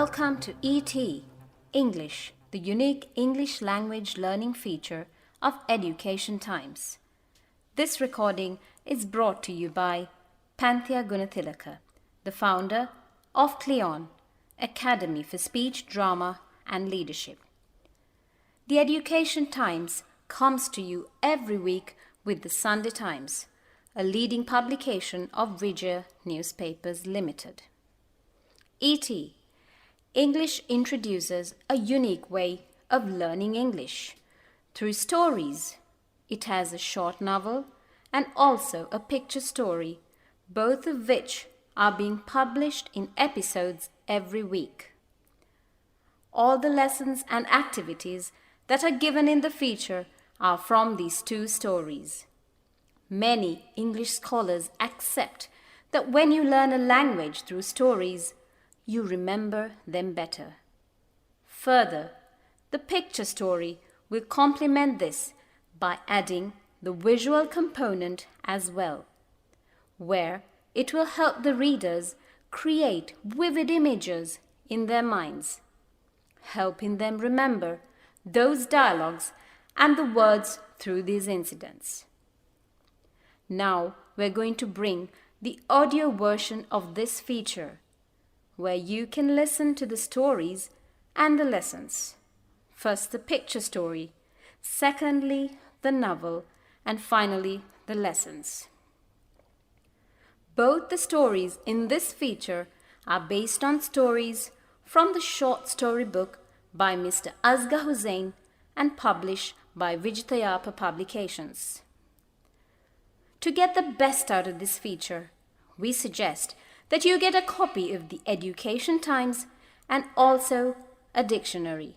Welcome to ET English, the unique English language learning feature of Education Times. This recording is brought to you by Panthea Gunathilaka, the founder of Cleon, Academy for Speech, Drama and Leadership. The Education Times comes to you every week with the Sunday Times, a leading publication of Vijaya Newspapers Limited. ET English introduces a unique way of learning English through stories. It has a short novel and also a picture story, both of which are being published in episodes every week. All the lessons and activities that are given in the feature are from these two stories. Many English scholars accept that when you learn a language through stories, you remember them better. Further, the picture story will complement this by adding the visual component as well, where it will help the readers create vivid images in their minds, helping them remember those dialogues and the words through these incidents. Now we're going to bring the audio version of this feature, where you can listen to the stories and the lessons. First the picture story, secondly the novel, and finally the lessons. Both the stories in this feature are based on stories from the short story book by Mr. Asghar Hussain and published by Vijayapa Publications. To get the best out of this feature, we suggest that you get a copy of the Education Times and also a dictionary.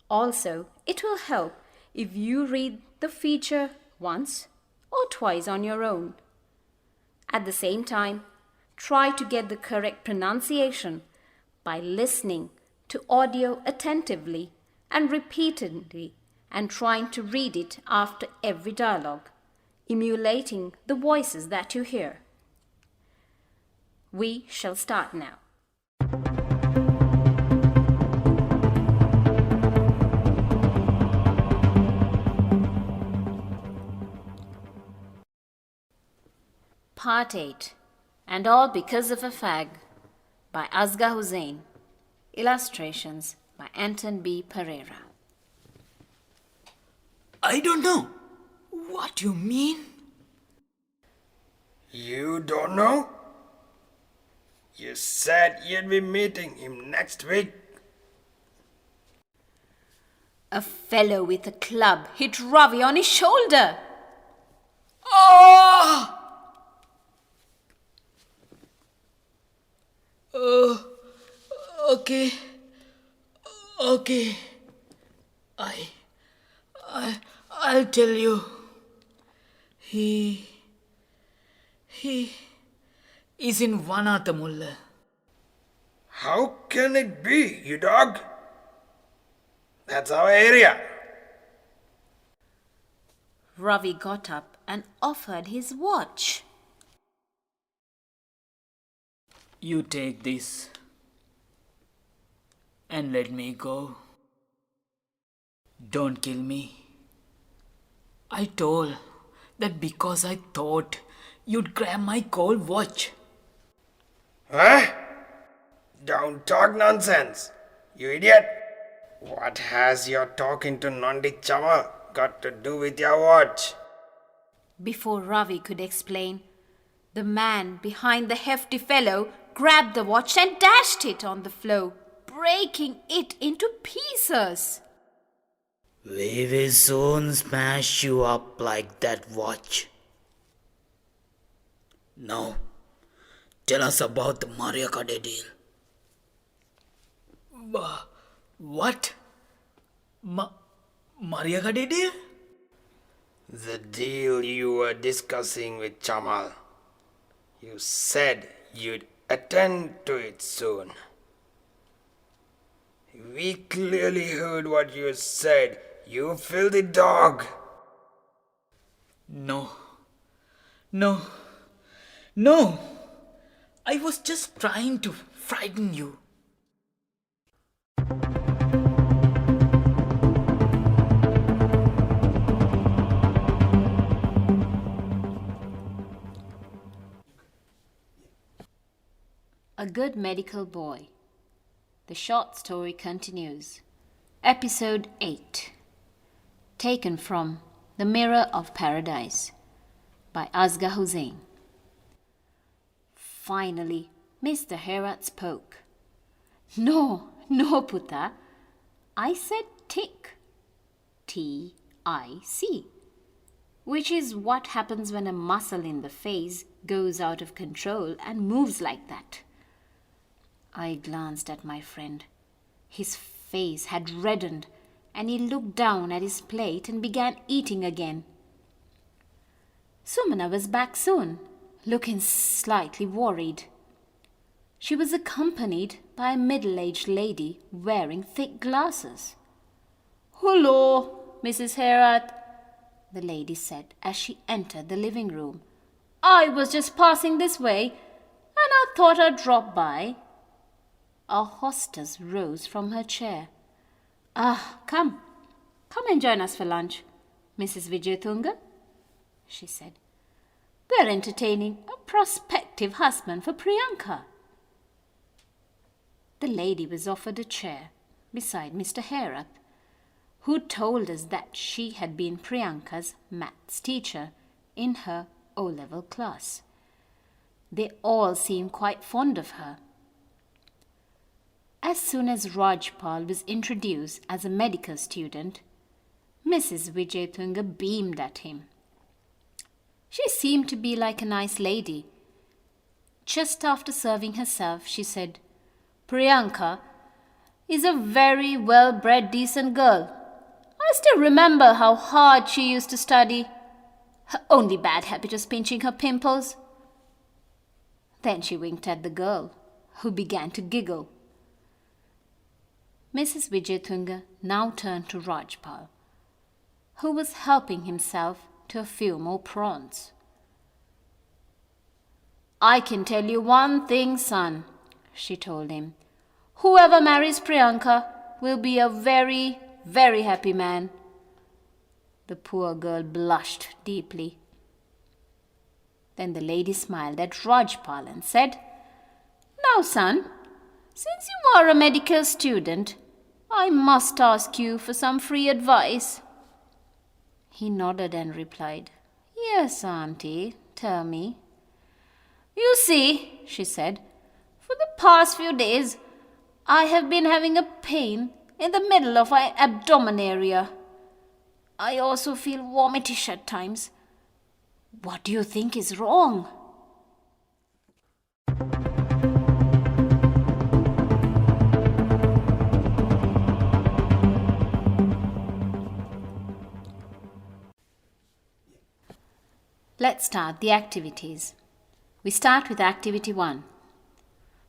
Also, it will help if you read the feature once or twice on your own. At the same time, try to get the correct pronunciation by listening to audio attentively and repeatedly and trying to read it after every dialogue, emulating the voices that you hear. We shall start now. Part 8, And All Because of a Fag, by Asghar Hussain. Illustrations by Anton B. Pereira. I don't know what you mean. You don't know? You said you'd be meeting him next week. A fellow with a club hit Ravi on his shoulder. Oh! Okay. I'll tell you. He is in Vanathamulla. How can it be, you dog? That's our area. Ravi got up and offered his watch. You take this and let me go. Don't kill me. I told that because I thought you'd grab my gold watch. Huh? Don't talk nonsense, you idiot. What has your talking to Nandi Chama got to do with your watch? Before Ravi could explain, the man behind the hefty fellow grabbed the watch and dashed it on the floor, breaking it into pieces. We will soon smash you up like that watch. Now, tell us about the Mariakade deal. What? Mariakade deal? The deal you were discussing with Chamal. You said you'd attend to it soon. We clearly heard what you said, you filthy dog. No. I was just trying to frighten you. Huh? Don't talk nonsense. You idiot. What has your talking to Nandi Chama got to do with your watch? No. No. No. I was just trying to frighten you. Huh? No. No. I was just trying to frighten you. No. No. No. I was just trying to frighten you. A Good Medical Boy. The short story continues. Episode 8. Taken from The Mirror of Paradise by Asghar Hussain. Finally, Mr. Herat spoke. No, Putta. I said tick. T-I-C. Which is what happens when a muscle in the face goes out of control and moves like that. I glanced at my friend. His face had reddened and he looked down at his plate and began eating again. Sumana was back soon, looking slightly worried. She was accompanied by a middle-aged lady wearing thick glasses. "Hello, Mrs. Herat," the lady said as she entered the living room. "I was just passing this way and I thought I'd drop by." Our hostess rose from her chair. Come and join us for lunch, Mrs. Wijetunga," she said. "We're entertaining a prospective husband for Priyanka." The lady was offered a chair beside Mr. Herat, who told us that she had been Priyanka's maths teacher in her O-level class. They all seemed quite fond of her. As soon as Rajpal was introduced as a medical student, Mrs. Wijetunga beamed at him. She seemed to be like a nice lady. Just after serving herself, she said, "Priyanka is a very well-bred, decent girl. I still remember how hard she used to study. Her only bad habit was pinching her pimples." Then she winked at the girl, who began to giggle. Mrs. Wijetunga now turned to Rajpal, who was helping himself to a few more prawns. "I can tell you one thing, son," she told him. "Whoever marries Priyanka will be a very, very happy man." The poor girl blushed deeply. Then the lady smiled at Rajpal and said, "Now, son, since you are a medical student, I must ask you for some free advice." He nodded and replied, "Yes, auntie, tell me." "You see," she said, "for the past few days, I have been having a pain in the middle of my abdomen area. I also feel vomitish at times. What do you think is wrong?" Let's start the activities. We start with activity 1,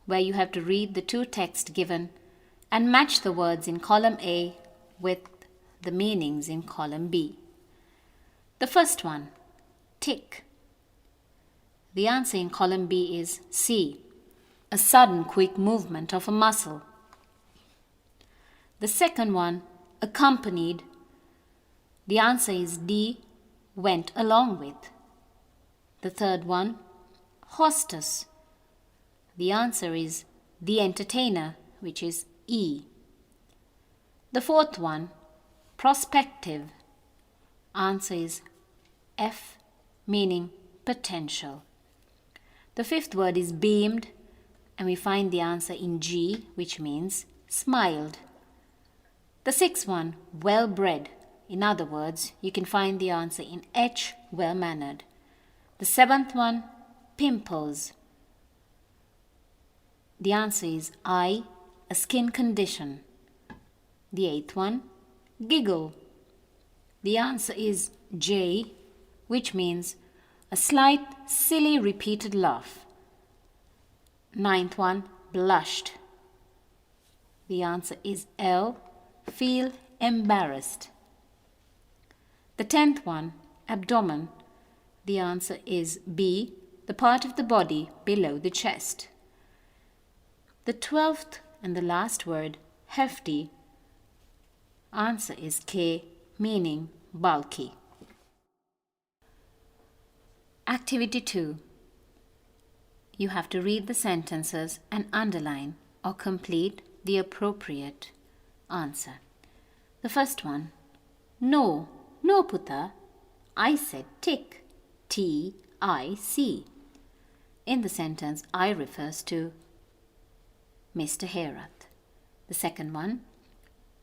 where you have to read the 2 texts given and match the words in column A with the meanings in column B. The first one, tick. The answer in column B is C, a sudden quick movement of a muscle. The second one, accompanied. The answer is D, went along with. The third one, hostess. The answer is the entertainer, which is E. The fourth one, prospective. Answer is F, meaning potential. The fifth word is beamed, and we find the answer in G, which means smiled. The sixth one, well-bred. In other words, you can find the answer in H, well-mannered. The seventh one, pimples. The answer is I, a skin condition. The eighth one, giggle. The answer is J, which means a slight, silly, repeated laugh. Ninth one, blushed. The answer is L, feel embarrassed. The 10th one, abdomen. The answer is B, the part of the body below the chest. The 12th and the last word, hefty. Answer is K, meaning bulky. Activity 2. You have to read the sentences and underline or complete the appropriate answer. The first one. No, no Putta. I said tick. T-I-C. In the sentence, I refers to Mr. Herath. The second one.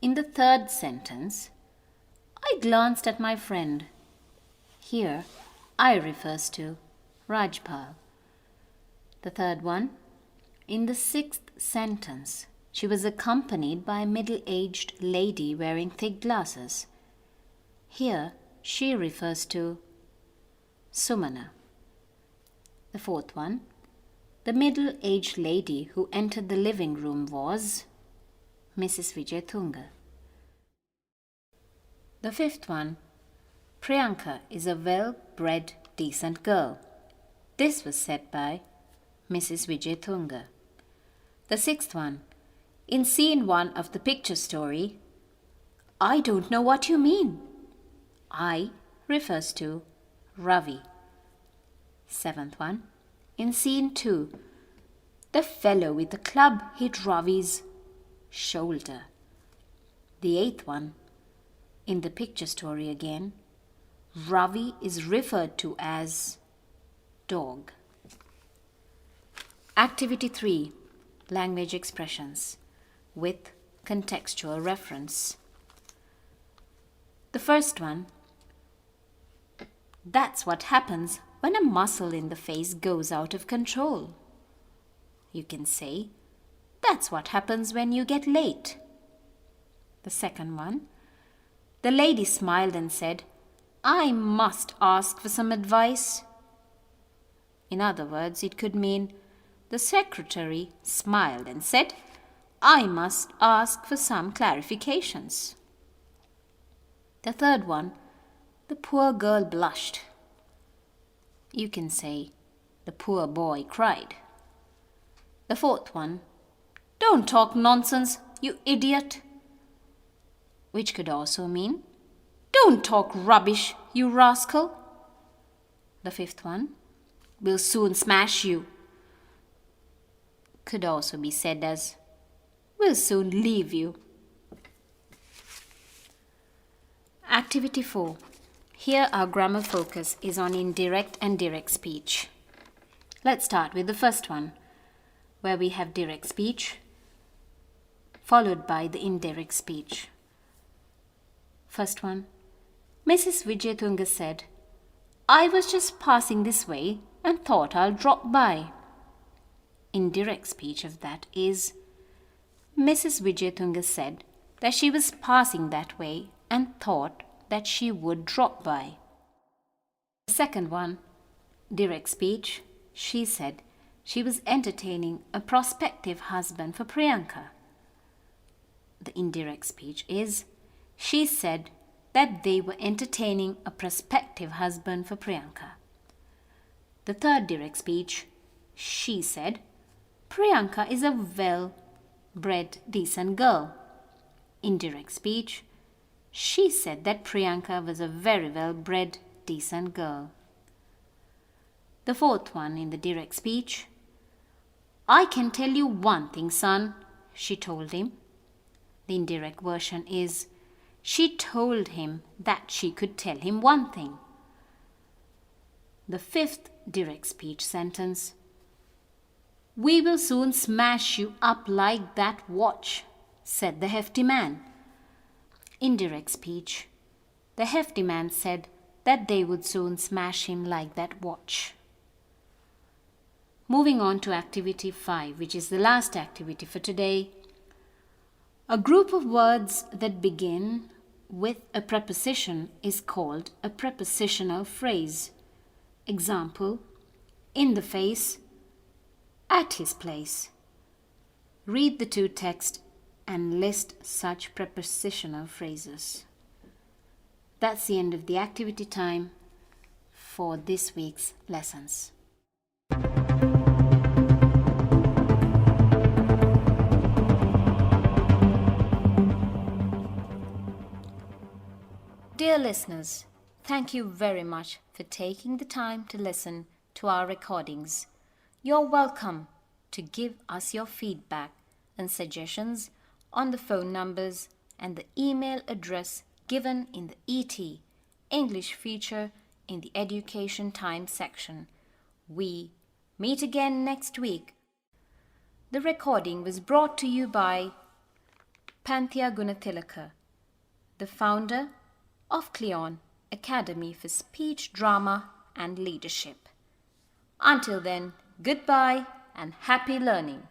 In the third sentence, I glanced at my friend. Here, I refers to Rajpal. The third one. In the sixth sentence, she was accompanied by a middle-aged lady wearing thick glasses. Here, she refers to Sumana. The fourth one. The middle-aged lady who entered the living room was Mrs. Vijayatunga. The fifth one. Priyanka is a well-bred, decent girl. This was said by Mrs. Vijayatunga. The sixth one. In scene 1 of the picture story, I don't know what you mean. I refers to Ravi. Seventh one. In scene 2, the fellow with the club hit Ravi's shoulder. The eighth one. In the picture story again, Ravi is referred to as dog. Activity 3. Language expressions with contextual reference. The first one. That's what happens when a muscle in the face goes out of control. You can say, that's what happens when you get late. The second one. The lady smiled and said, I must ask for some advice. In other words, it could mean, the secretary smiled and said, I must ask for some clarifications. The third one. The poor girl blushed. You can say, the poor boy cried. The fourth one. Don't talk nonsense, you idiot. Which could also mean, don't talk rubbish, you rascal. The fifth one. We'll soon smash you. Could also be said as, we'll soon leave you. Activity 4. Here our grammar focus is on indirect and direct speech. Let's start with the first one, where we have direct speech, followed by the indirect speech. First one. Mrs. Vijayatunga said, I was just passing this way and thought I'll drop by. Indirect speech of that is, Mrs. Vijayatunga said that she was passing that way and thought that she would drop by. The second one, direct speech, she said she was entertaining a prospective husband for Priyanka. The indirect speech is, she said that they were entertaining a prospective husband for Priyanka. The third direct speech, she said, Priyanka is a well-bred, decent girl. Indirect speech, she said that Priyanka was a very well-bred, decent girl. The fourth one in the direct speech, I can tell you one thing, son, she told him. The indirect version is, she told him that she could tell him one thing. The fifth direct speech sentence, we will soon smash you up like that watch, said the hefty man. Indirect speech, the hefty man said that they would soon smash him like that watch. Moving on to activity 5, which is the last activity for today. A group of words that begin with a preposition is called a prepositional phrase. Example, in the face, at his place. Read the two texts and list such prepositional phrases. That's the end of the activity time for this week's lessons. Dear listeners, thank you very much for taking the time to listen to our recordings. You're welcome to give us your feedback and suggestions on the phone numbers and the email address given in the ET English feature in the Education Time section. We meet again next week. The recording was brought to you by Panthea Gunathilaka, the founder of Cleon Academy for Speech, Drama and Leadership. Until then, goodbye and happy learning.